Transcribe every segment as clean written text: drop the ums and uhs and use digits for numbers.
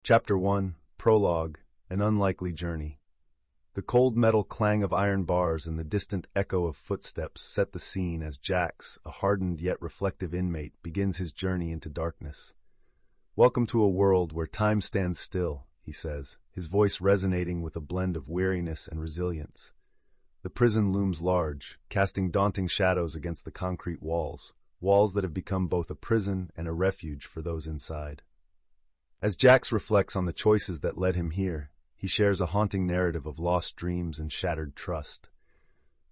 Chapter 1, Prologue, An Unlikely Journey. The cold metal clang of iron bars and the distant echo of footsteps set the scene as Jax, a hardened yet reflective inmate, begins his journey into darkness. "Welcome to a world where time stands still," he says, his voice resonating with a blend of weariness and resilience. The prison looms large, casting daunting shadows against the concrete walls that have become both a prison and a refuge for those inside. As Jax reflects on the choices that led him here, he shares a haunting narrative of lost dreams and shattered trust.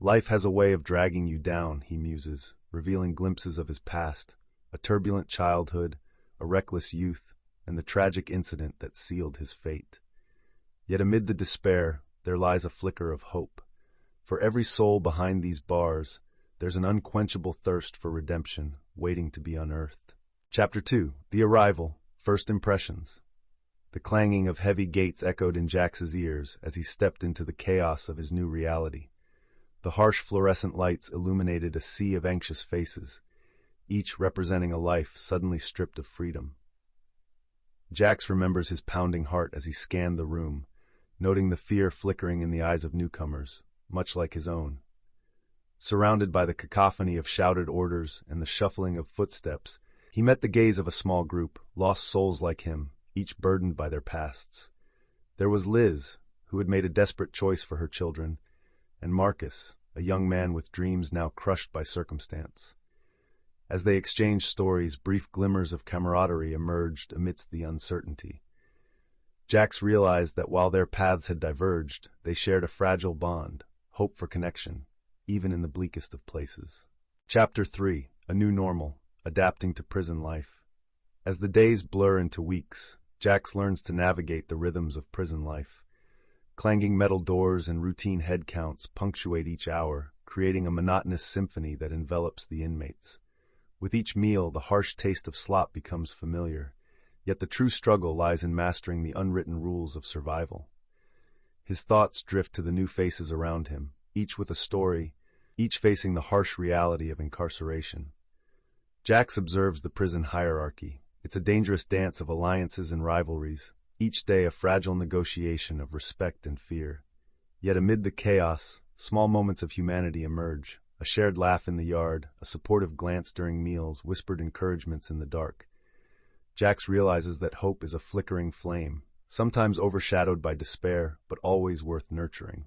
Life has a way of dragging you down, he muses, revealing glimpses of his past, a turbulent childhood, a reckless youth, and the tragic incident that sealed his fate. Yet amid the despair, there lies a flicker of hope. For every soul behind these bars, there's an unquenchable thirst for redemption, waiting to be unearthed. Chapter 2, The Arrival, First Impressions. The clanging of heavy gates echoed in Jax's ears as he stepped into the chaos of his new reality. The harsh fluorescent lights illuminated a sea of anxious faces, each representing a life suddenly stripped of freedom. Jax remembers his pounding heart as he scanned the room, noting the fear flickering in the eyes of newcomers, much like his own. Surrounded by the cacophony of shouted orders and the shuffling of footsteps, he met the gaze of a small group, lost souls like him, each burdened by their pasts. There was Liz, who had made a desperate choice for her children, and Marcus, a young man with dreams now crushed by circumstance. As they exchanged stories, brief glimmers of camaraderie emerged amidst the uncertainty. Jax realized that while their paths had diverged, they shared a fragile bond, hope for connection, even in the bleakest of places. Chapter 3, A New Normal, Adapting to Prison Life. As the days blur into weeks, Jax learns to navigate the rhythms of prison life. Clanging metal doors and routine head counts punctuate each hour, creating a monotonous symphony that envelops the inmates. With each meal, the harsh taste of slop becomes familiar, yet the true struggle lies in mastering the unwritten rules of survival. His thoughts drift to the new faces around him, each with a story, each facing the harsh reality of incarceration. Jax observes the prison hierarchy. It's a dangerous dance of alliances and rivalries, each day a fragile negotiation of respect and fear. Yet amid the chaos, small moments of humanity emerge, a shared laugh in the yard, a supportive glance during meals, whispered encouragements in the dark. Jax realizes that hope is a flickering flame, sometimes overshadowed by despair, but always worth nurturing.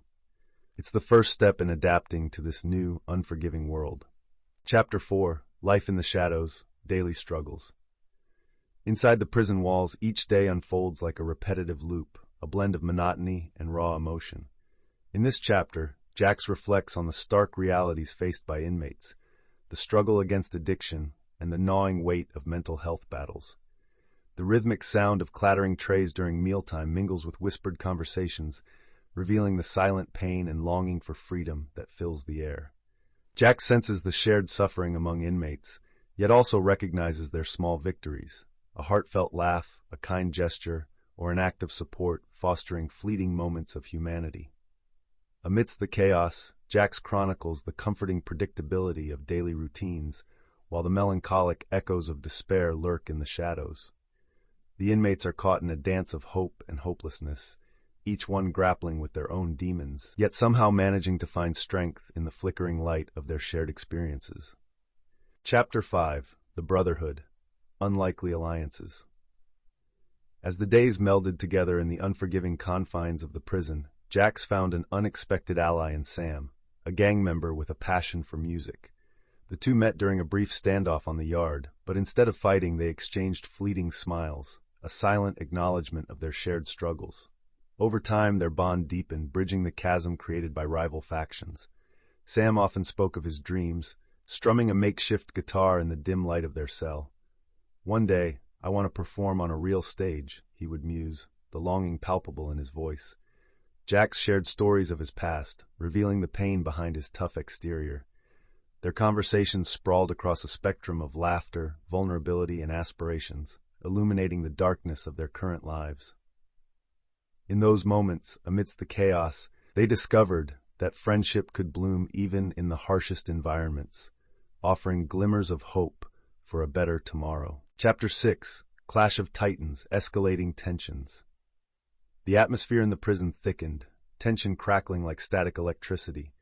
It's the first step in adapting to this new, unforgiving world. Chapter 4, Life in the Shadows, Daily Struggles. Inside the prison walls, each day unfolds like a repetitive loop, a blend of monotony and raw emotion. In this chapter, Jax reflects on the stark realities faced by inmates, the struggle against addiction, and the gnawing weight of mental health battles. The rhythmic sound of clattering trays during mealtime mingles with whispered conversations, revealing the silent pain and longing for freedom that fills the air. Jax senses the shared suffering among inmates, yet also recognizes their small victories, a heartfelt laugh, a kind gesture, or an act of support, fostering fleeting moments of humanity. Amidst the chaos, Jax chronicles the comforting predictability of daily routines, while the melancholic echoes of despair lurk in the shadows. The inmates are caught in a dance of hope and hopelessness, each one grappling with their own demons, yet somehow managing to find strength in the flickering light of their shared experiences. Chapter 5, The Brotherhood, Unlikely Alliances. As the days melded together in the unforgiving confines of the prison, Jax found an unexpected ally in Sam, a gang member with a passion for music. The two met during a brief standoff on the yard, but instead of fighting, they exchanged fleeting smiles, a silent acknowledgement of their shared struggles. Over time, their bond deepened, bridging the chasm created by rival factions. Sam often spoke of his dreams, strumming a makeshift guitar in the dim light of their cell. "One day, I want to perform on a real stage," he would muse, the longing palpable in his voice. Jax shared stories of his past, revealing the pain behind his tough exterior. Their conversations sprawled across a spectrum of laughter, vulnerability, and aspirations, illuminating the darkness of their current lives. In those moments, amidst the chaos, they discovered that friendship could bloom even in the harshest environments, offering glimmers of hope for a better tomorrow. Chapter 6, Clash of titans, escalating tensions. The atmosphere in the prison thickened, tension crackling like static electricity.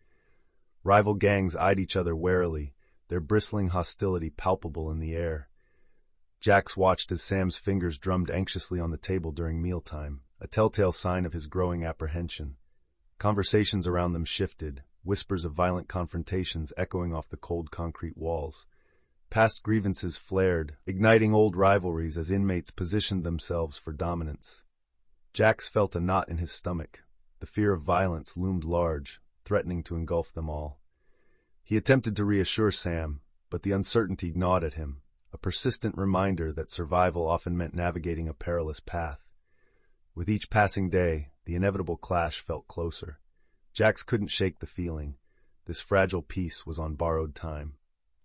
Rival gangs eyed each other warily, their bristling hostility palpable in the air. Jax watched as Sam's fingers drummed anxiously on the table during mealtime, a telltale sign of his growing apprehension. Conversations around them shifted, whispers of violent confrontations echoing off the cold concrete walls. Past grievances flared, igniting old rivalries as inmates positioned themselves for dominance. Jax felt a knot in his stomach. The fear of violence loomed large, threatening to engulf them all. He attempted to reassure Sam, but the uncertainty gnawed at him, a persistent reminder that survival often meant navigating a perilous path. With each passing day, the inevitable clash felt closer. Jax couldn't shake the feeling. This fragile peace was on borrowed time.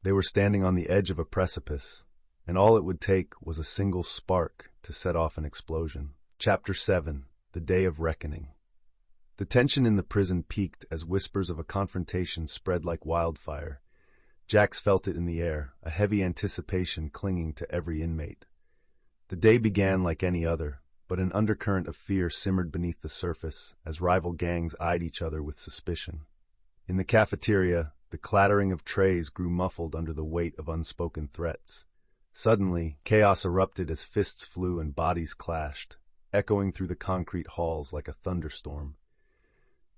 They were standing on the edge of a precipice, and all it would take was a single spark to set off an explosion. Chapter 7. The Day of Reckoning. The tension in the prison peaked as whispers of a confrontation spread like wildfire. Jax felt it in the air, a heavy anticipation clinging to every inmate. The day began like any other, but an undercurrent of fear simmered beneath the surface as rival gangs eyed each other with suspicion. In the cafeteria, the clattering of trays grew muffled under the weight of unspoken threats. Suddenly, chaos erupted as fists flew and bodies clashed, echoing through the concrete halls like a thunderstorm.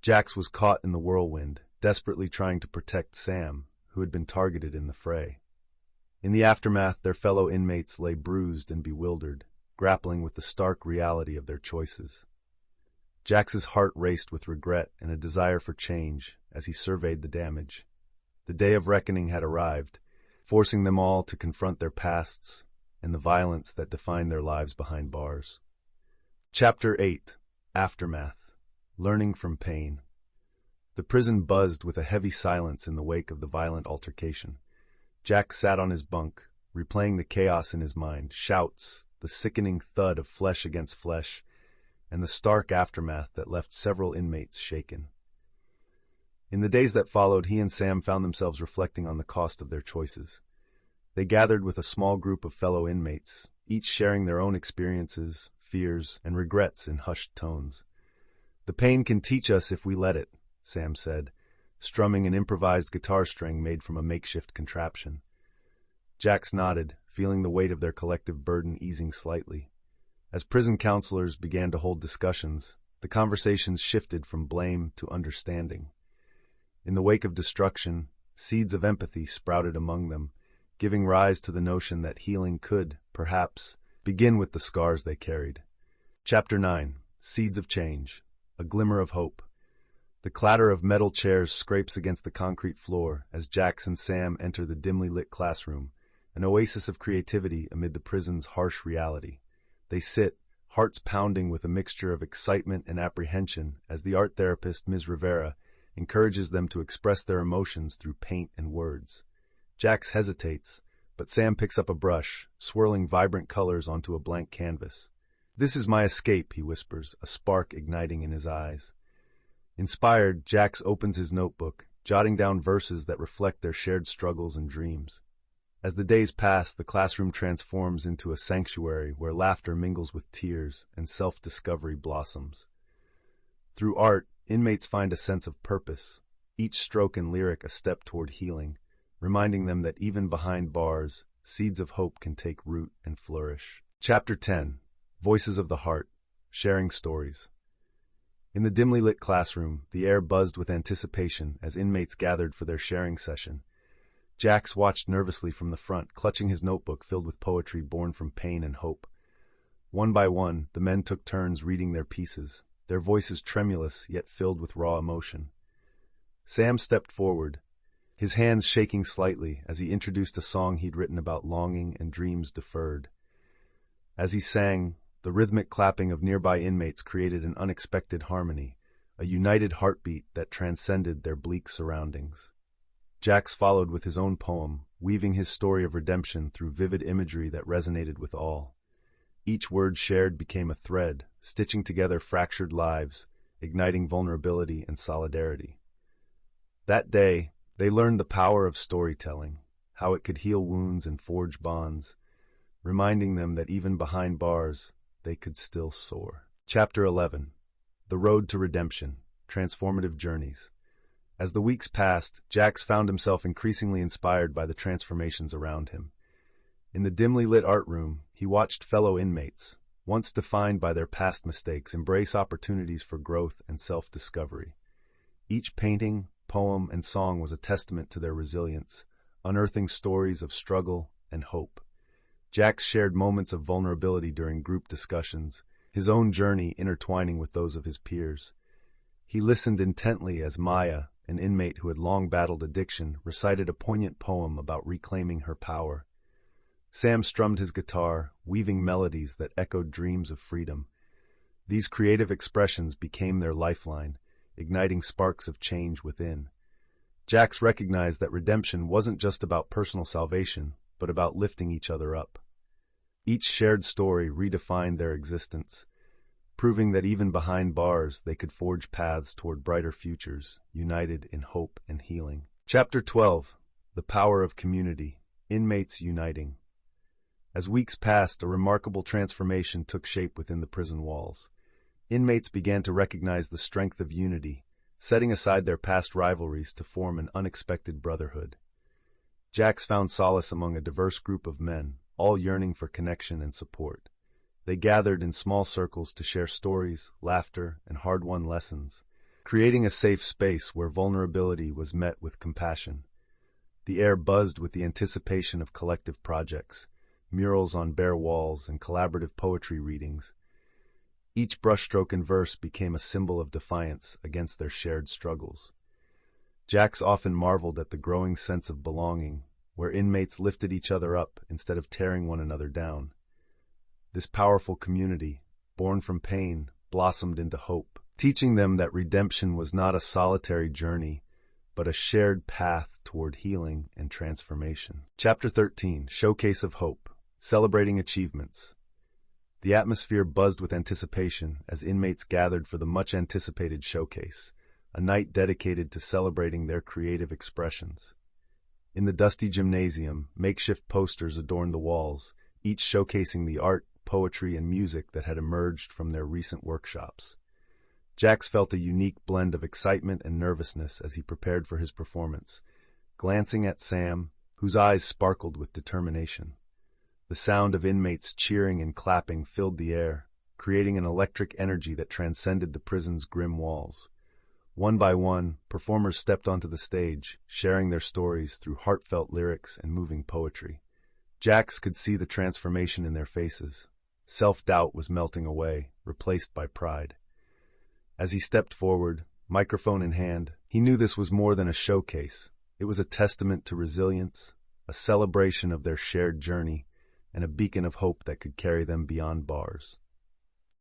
Jax was caught in the whirlwind, desperately trying to protect Sam, who had been targeted in the fray. In the aftermath, their fellow inmates lay bruised and bewildered, grappling with the stark reality of their choices. Jax's heart raced with regret and a desire for change as he surveyed the damage. The day of reckoning had arrived, forcing them all to confront their pasts and the violence that defined their lives behind bars. Chapter 8. Aftermath. Learning from Pain. The prison buzzed with a heavy silence in the wake of the violent altercation. Jax sat on his bunk, replaying the chaos in his mind, shouts, the sickening thud of flesh against flesh, and the stark aftermath that left several inmates shaken. In the days that followed, he and Sam found themselves reflecting on the cost of their choices. They gathered with a small group of fellow inmates, each sharing their own experiences, fears, and regrets in hushed tones. "The pain can teach us if we let it," Sam said, strumming an improvised guitar string made from a makeshift contraption. Jax nodded, feeling the weight of their collective burden easing slightly. As prison counselors began to hold discussions, the conversations shifted from blame to understanding. In the wake of destruction, seeds of empathy sprouted among them, giving rise to the notion that healing could, perhaps, begin with the scars they carried. Chapter 9. Seeds of Change. A Glimmer of Hope. The clatter of metal chairs scrapes against the concrete floor as Jax and Sam enter the dimly lit classroom, an oasis of creativity amid the prison's harsh reality. They sit, hearts pounding with a mixture of excitement and apprehension as the art therapist, Ms. Rivera, encourages them to express their emotions through paint and words. Jax hesitates, but Sam picks up a brush, swirling vibrant colors onto a blank canvas. "This is my escape," he whispers, a spark igniting in his eyes. Inspired, Jax opens his notebook, jotting down verses that reflect their shared struggles and dreams. As the days pass, the classroom transforms into a sanctuary where laughter mingles with tears and self-discovery blossoms. Through art, inmates find a sense of purpose, each stroke and lyric a step toward healing, reminding them that even behind bars, seeds of hope can take root and flourish. Chapter 10. Voices of the Heart. Sharing Stories. In the dimly lit classroom, the air buzzed with anticipation as inmates gathered for their sharing session. Jax watched nervously from the front, clutching his notebook filled with poetry born from pain and hope. One by one, the men took turns reading their pieces, their voices tremulous yet filled with raw emotion. Sam stepped forward, his hands shaking slightly as he introduced a song he'd written about longing and dreams deferred. As he sang, the rhythmic clapping of nearby inmates created an unexpected harmony, a united heartbeat that transcended their bleak surroundings. Jax followed with his own poem, weaving his story of redemption through vivid imagery that resonated with all. Each word shared became a thread, stitching together fractured lives, igniting vulnerability and solidarity. That day, they learned the power of storytelling, how it could heal wounds and forge bonds. reminding them that even behind bars, they could still soar. Chapter 11. The Road to Redemption, Transformative Journeys. As the weeks passed, Jax found himself increasingly inspired by the transformations around him. In the dimly lit art room, he watched fellow inmates, once defined by their past mistakes, embrace opportunities for growth and self-discovery. Each painting, poem, and song was a testament to their resilience, unearthing stories of struggle and hope. Jax shared moments of vulnerability during group discussions, his own journey intertwining with those of his peers. He listened intently as Maya, an inmate who had long battled addiction, recited a poignant poem about reclaiming her power. Sam strummed his guitar, weaving melodies that echoed dreams of freedom. These creative expressions became their lifeline, igniting sparks of change within. Jax recognized that redemption wasn't just about personal salvation, but about lifting each other up. Each shared story redefined their existence, proving that even behind bars they could forge paths toward brighter futures, united in hope and healing. Chapter 12. The Power of Community, Inmates Uniting. As weeks passed, a remarkable transformation took shape within the prison walls. Inmates began to recognize the strength of unity, setting aside their past rivalries to form an unexpected brotherhood. Jax found solace among a diverse group of men, all yearning for connection and support. They gathered in small circles to share stories, laughter, and hard-won lessons, creating a safe space where vulnerability was met with compassion. The air buzzed with the anticipation of collective projects, murals on bare walls, and collaborative poetry readings. Each brushstroke and verse became a symbol of defiance against their shared struggles. Jax often marveled at the growing sense of belonging, where inmates lifted each other up instead of tearing one another down. This powerful community, born from pain, blossomed into hope, teaching them that redemption was not a solitary journey, but a shared path toward healing and transformation. Chapter 13. Showcase of Hope, Celebrating Achievements. The atmosphere buzzed with anticipation as inmates gathered for the much-anticipated showcase, a night dedicated to celebrating their creative expressions. In the dusty gymnasium, makeshift posters adorned the walls, each showcasing the art, poetry, and music that had emerged from their recent workshops. Jax felt a unique blend of excitement and nervousness as he prepared for his performance, glancing at Sam, whose eyes sparkled with determination. The sound of inmates cheering and clapping filled the air, creating an electric energy that transcended the prison's grim walls. One by one, performers stepped onto the stage, sharing their stories through heartfelt lyrics and moving poetry. Jax could see the transformation in their faces. Self-doubt was melting away, replaced by pride. As he stepped forward, microphone in hand, he knew this was more than a showcase. It was a testament to resilience, a celebration of their shared journey, and a beacon of hope that could carry them beyond bars.